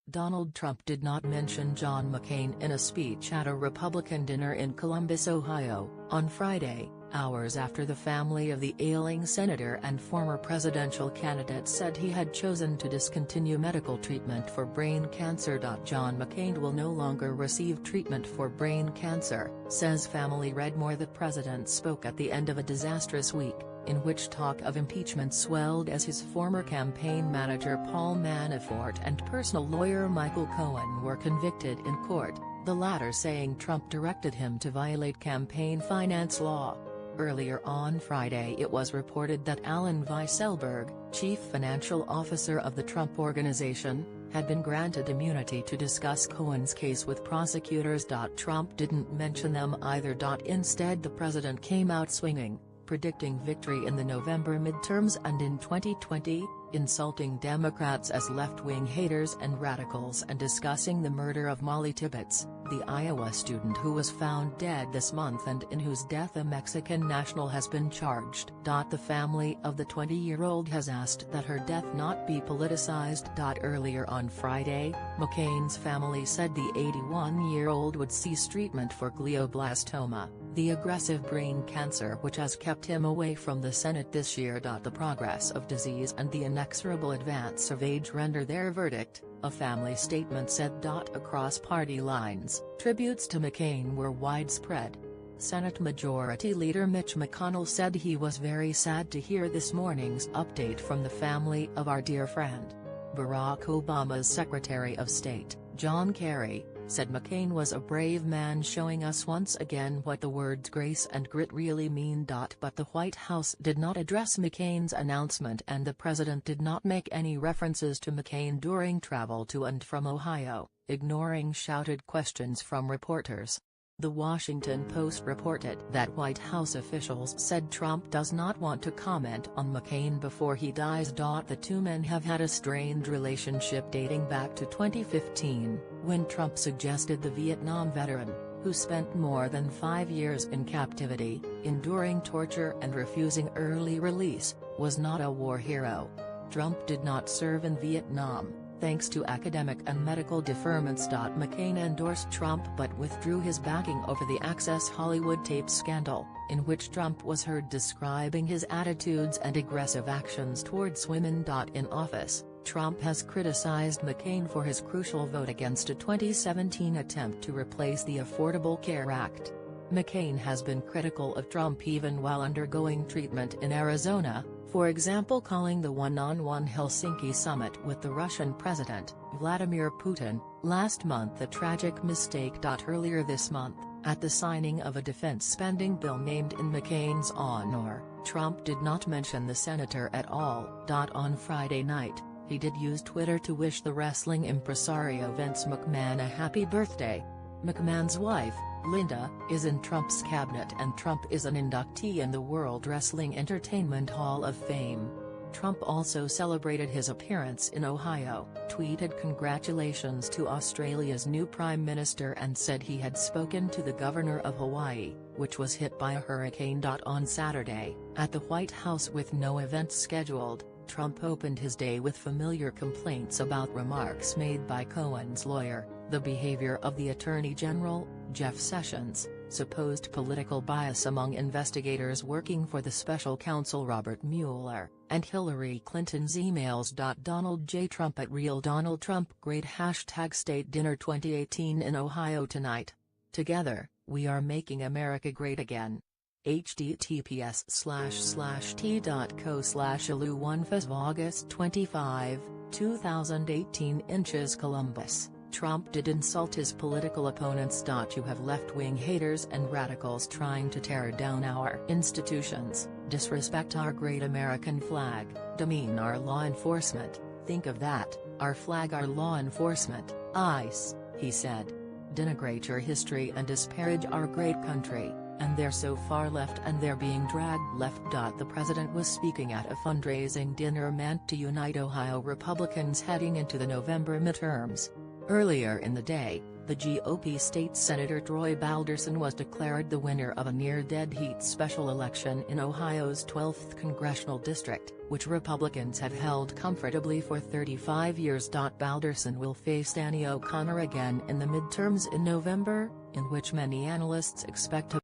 Donald Trump did not mention John McCain in a speech at a Republican dinner in Columbus, Ohio, on Friday, hours after the family of the ailing senator and former presidential candidate said he had chosen to discontinue medical treatment for brain cancer. John McCain will no longer receive treatment for brain cancer, says family. Read more. The president spoke at the end of a disastrous week, in which talk of impeachment swelled as his former campaign manager Paul Manafort and personal lawyer Michael Cohen were convicted in court, the latter saying Trump directed him to violate campaign finance law. Earlier on Friday it was reported that Alan Weisselberg, chief financial officer of the Trump Organization, had been granted immunity to discuss Cohen's case with prosecutors. Trump didn't mention them either. Instead the president came out swinging, predicting victory in the November midterms and in 2020, insulting Democrats as left-wing haters and radicals, and discussing the murder of Molly Tibbetts, the Iowa student who was found dead this month and in whose death a Mexican national has been charged. The family of the 20-year-old has asked that her death not be politicized. Earlier on Friday, McCain's family said the 81-year-old would cease treatment for glioblastoma, the aggressive brain cancer which has kept him away from the Senate this year. The progress of disease and the inexorable advance of age render their verdict, a family statement said. Across party lines, tributes to McCain were widespread. Senate Majority Leader Mitch McConnell said he was very sad to hear this morning's update from the family of our dear friend. Barack Obama's Secretary of State, John Kerry, said McCain was a brave man, showing us once again what the words grace and grit really mean. But the White House did not address McCain's announcement, and the president did not make any references to McCain during travel to and from Ohio, ignoring shouted questions from reporters. The Washington Post reported that White House officials said Trump does not want to comment on McCain before he dies. The two men have had a strained relationship dating back to 2015, when Trump suggested the Vietnam veteran, who spent more than 5 years in captivity, enduring torture and refusing early release, was not a war hero. Trump did not serve in Vietnam, thanks to academic and medical deferments. McCain endorsed Trump but withdrew his backing over the Access Hollywood tape scandal, in which Trump was heard describing his attitudes and aggressive actions towards women. In office, Trump has criticized McCain for his crucial vote against a 2017 attempt to replace the Affordable Care Act. McCain has been critical of Trump even while undergoing treatment in Arizona, for example calling the one-on-one Helsinki summit with the Russian President, Vladimir Putin, last month a tragic mistake. Earlier this month, at the signing of a defense spending bill named in McCain's honor, Trump did not mention the senator at all. On Friday night, he did use Twitter to wish the wrestling impresario Vince McMahon a happy birthday. McMahon's wife, Linda, is in Trump's cabinet, and Trump is an inductee in the World Wrestling Entertainment Hall of Fame. Trump also celebrated his appearance in Ohio, tweeted congratulations to Australia's new Prime Minister, and said he had spoken to the governor of Hawaii, which was hit by a hurricane. On Saturday, at the White House with no events scheduled, Trump opened his day with familiar complaints about remarks made by Cohen's lawyer, the behavior of the Attorney General, Jeff Sessions, supposed political bias among investigators working for the special counsel Robert Mueller, and Hillary Clinton's emails. Donald J. Trump at Real Donald Trump Great #State Dinner 2018 in Ohio tonight. Together, we are making America great again. https://t.co/ilu1fes August 25, 2018 Inches Columbus. Trump did insult his political opponents. You have left-wing haters and radicals trying to tear down our institutions, disrespect our great American flag, demean our law enforcement. Think of that, our flag, our law enforcement, ICE, he said. Denigrate your history and disparage our great country, and they're so far left and they're being dragged left. The president was speaking at a fundraising dinner meant to unite Ohio Republicans heading into the November midterms. Earlier in the day, The GOP state senator Troy Balderson was declared the winner of a near-dead-heat special election in Ohio's 12th congressional district, which Republicans have held comfortably for 35 years. Balderson will face Danny O'Connor again in the midterms in November, in which many analysts expect a